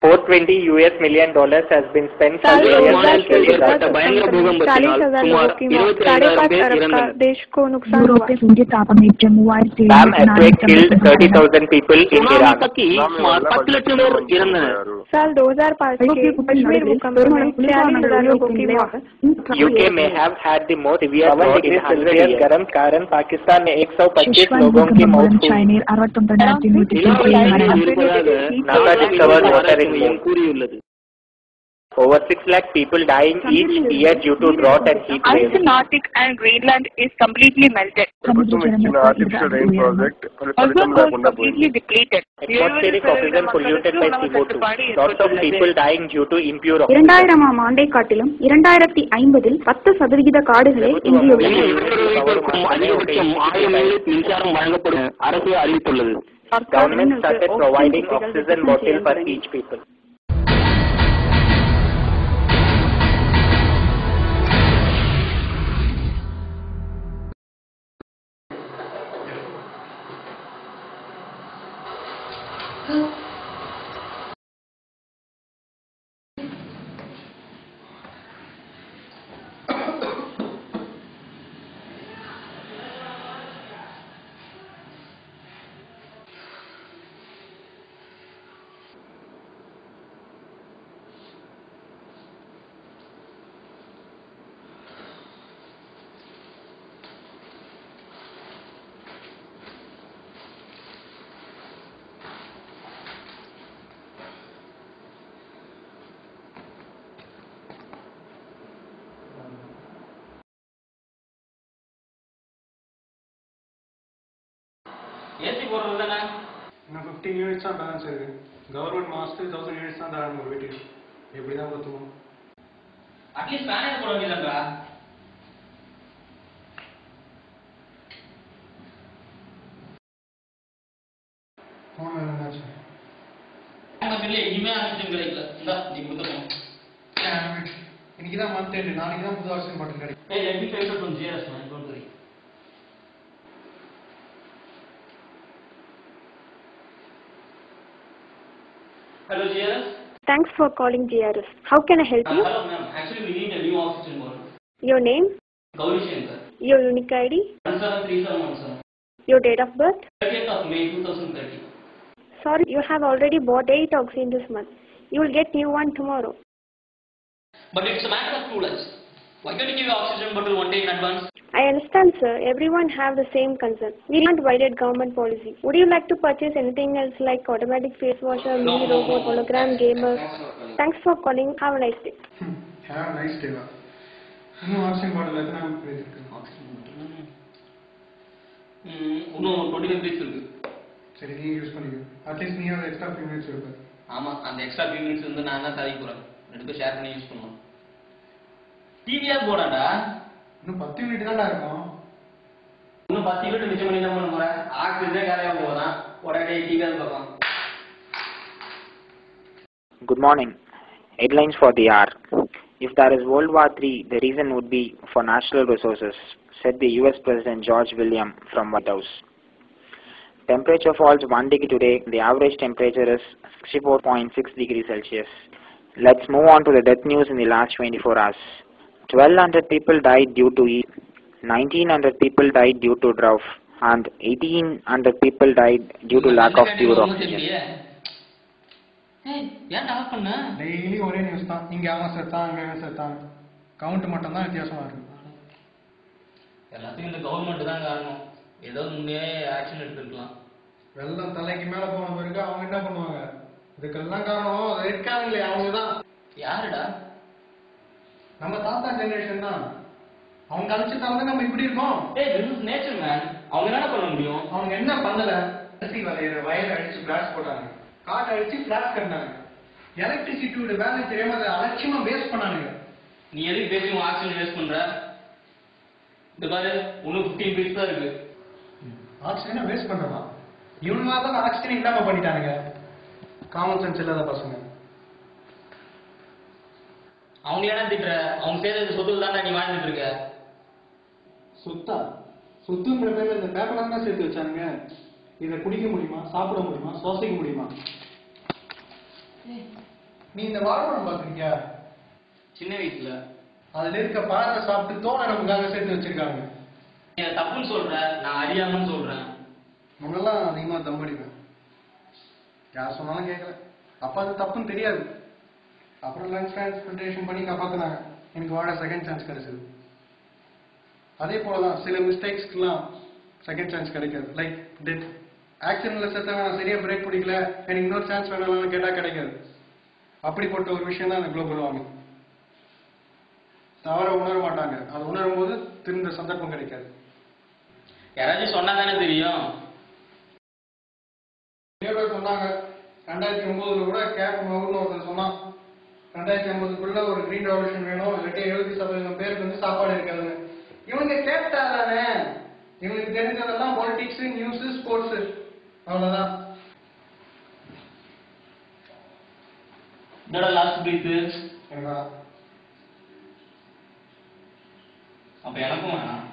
$420 million has been spent for various भयंकर भूकंप देश को नुकसान हुआ। BAM earthquake killed 30,000 people in Iraq. साल 2005 के कश्मीर भूकंप में 46,000 लोगों की मौत। UK may have had the most severe drought in 100 years. गर्म कारण पाकिस्तान में 125 लोगों की मौत हुई। NASA discovered water in moon. Over 6 lakh people dying each year due to drought and heat waves. Ice in Arctic and Greenland is completely melted. Artificial rain project Ozone was completely depleted. Atmospheric oxygen polluted by CO2. Lots of people dying due to impure oxygen. 2000 ஆண்டை காட்டிலும் 2050 10% காடுகளே எஞ்சியுள்ளன. Government started providing oxygen bottle for each people. AC போடுறது தானே? இன்னும் 15 units தான் balance இருக்கு. Government மாசத்துக்கு 1000 units தான் தராங்க ஒரு வீட்டுக்கு. எப்படி தான் பத்துவோம்? அட்லீஸ்ட் பேனல் போட வேண்டியதான்றா. போன என்னாச்சு? நம்ம பிள்ளை இனிமே ஆக்சிஜன் கிடைக்கல. இந்தா நீ கொடுத்துக்கணும். இன்னைக்கு தான் மந்த் எண்ட், நாளைக்கு தான் புது ஆக்சிஜன் பாட்டில் கிடைக்கும். ஏய் let me try to from GRS man, don't worry. Hello GRS. Thanks for calling GRS. How can I help you? Hello ma'am. Actually we need a new oxygen bottle. Your name? Gauri Shankar. Your unique ID? 173717. Your date of birth? 30th of May 2030. Sorry, you have already bought 8 oxygen this month. You will get new one tomorrow. But it's a matter of 2 lakhs. Why can't you give your oxygen bottle one day in advance? I understand, sir. Everyone have the same concern. We can't violate government policy. Would you like to purchase anything else like automatic face washer, mini robot, hologram, gamer? Thanks for calling. Have a nice day. Have a nice day. இன்னும் oxygen பாட்டில் எத்தனை பேர் இருக்கு? இன்னும் 25 piece இருக்கு. சரி நீ use பண்ணிக்க. At least நீ ஒரு எக்ஸ்ட்ரா 5 மினிட்ஸ் இருக்கு. ஆமா அந்த எக்ஸ்ட்ரா 5 மினிட்ஸ் வந்து நான் என்ன சாதிக்க போறேன். ரெண்டு பேரும் ஷேர் பண்ணி யூஸ் பண்ணுவோம். டிவியா போடாடா. இன்னும் 10 யூனிட் தான்டா இருக்கும். இன்னும் 10 யூனிட் மிச்சம் பண்ணி என்ன பண்ண போற? ஆக்சிஜன் காலியா போறான். உடனே டிவியா பார்க்கலாம். Good morning. Headlines for the hour. If there is World War III, the reason would be for natural resources, said the US President George William from White House. Temperature falls 1 degree today. The average temperature is 64.6 degrees Celsius. Let's move on to the death news in the last 24 hours. 1,200 people died due to heat, 1,900 people died due to drought, and 1,800 people died due to lack of pure oxygen. Daily ஒரே news தான். இங்க அவன் செத்தான், அங்க அவன் செத்தான். Count மட்டும் தான் வித்தியாசமா இருக்கு. எல்லாத்துக்கும் இந்த கவர்மெண்ட் தான் காரணம். ஏதோ முன்னே ஆக்ஷன் எடுத்துக்கலாம். வெள்ளம் தலைக்கு மேல போன பிறகு அவங்க என்ன பண்ணுவாங்க? இதுக்கெல்லாம் காரணம் இருக்காங்களே அவங்க தான். யாருடா? நம்ம தாத்தா ஜெனரேஷன் தான். அவங்க அழிச்சுட்டாங்க நம்ம இப்படி இருக்கோம். ஏய் திஸ் இஸ் நேச்சர் மேன். அவங்க என்ன பண்ண முடியும்? அவங்க என்ன பண்ணல? அரிசி வயல் அடிச்சு பிளாஸ்ட் போட்டாங்க, காட்டு அடிச்சு பிளாஸ்ட் கட்டினாங்க. எலக்ட்ரிசிட்டியோட வேலை தெரியாம அதை அலட்சியமா வேஸ்ட் பண்ணானுங்க. நீ எதுக்கு பேசி ஆக்சிஜன் வேஸ்ட் பண்ற? இந்த பாரு ஒன்னு 15 பீஸ் தான் இருக்கு. ஆக்சிஜனை வேஸ்ட் பண்றதா? இவனுமா தான் ஆக்சிஜன் இல்லாம பண்ணிட்டானுங்க. காமன் சென்ஸ் இல்லாத பசங்க. அவங்க என்ன திட்டுற? அவங்க சேர்ந்த சொத்துல தானே நீ வாழ்ந்துட்டு இருக்க. சொத்தா? சொத்துங்கிற பேர்ல இந்த பேப்பர்லாம் தான் சேர்த்து வச்சானுங்க. இதை குடிக்க முடியுமா, சாப்பிட முடியுமா, சுவாசிக்க முடியுமா? நீ இந்த வாழைப்பழம் பார்த்துருக்கியா? சின்ன வயசுல அதுல இருக்க பழத்தை சாப்பிட்டு தோலை நமக்காக சேர்த்து வச்சிருக்காங்க. நீ தப்புன்னு சொல்ற, நான் அறியாமன்னு சொல்றேன். முன்னெல்லாம் அதிகமாக தம் அடிப்பேன், யார் சொன்னாலும் கேட்கல. அப்போ அது தப்புன்னு தெரியாது. அப்புறம் லங்ஸ் டிரான்ஸ்பிளேஷன் பண்ணி காப்பாற்றினாங்க, எனக்கு வாழ செகண்ட் சான்ஸ் கிடைச்சது. அதே போல தான் சில மிஸ்டேக்ஸ்க்குலாம் செகண்ட் சான்ஸ் கிடைக்காது. லைக் டெத், ஆக்சிடென்ட்ல செத்தவன் நான் சரியா பிரேக் பிடிக்கல, எனக்கு இன்னொரு சான்ஸ் வேணாம்னு கேட்டால் கிடைக்காது. அப்படிப்பட்ட ஒரு விஷயம் தான் இந்த குளோபல் வார்மிங். தவற உணர மாட்டாங்க, அதை உணரும் போது திரும்ப சந்தர்ப்பம் கிடைக்காது. யாராச்சும் சொன்னா தானே தெரியும். நிறைய பேர் சொன்னாங்க 2009 கூட கேப் மவுன்னு ஒருத்தர் சொன்னான், 2050 ஒரு கிரீன் ரெவல்யூஷன் வேணும், இல்லாட்டி 70% பேருக்கு வந்து சாப்பாடு இருக்காதுன்னு. இவங்க கேட்டாதானே, இவங்களுக்கு தெரிஞ்சதெல்லாம் பாலிடிக்ஸ், நியூஸ், ஸ்போர்ட்ஸ், அவ்வளவுதான். இதோட லாஸ்ட் பிரீத் என்னடா அப்ப எனக்கும் வேணாம்.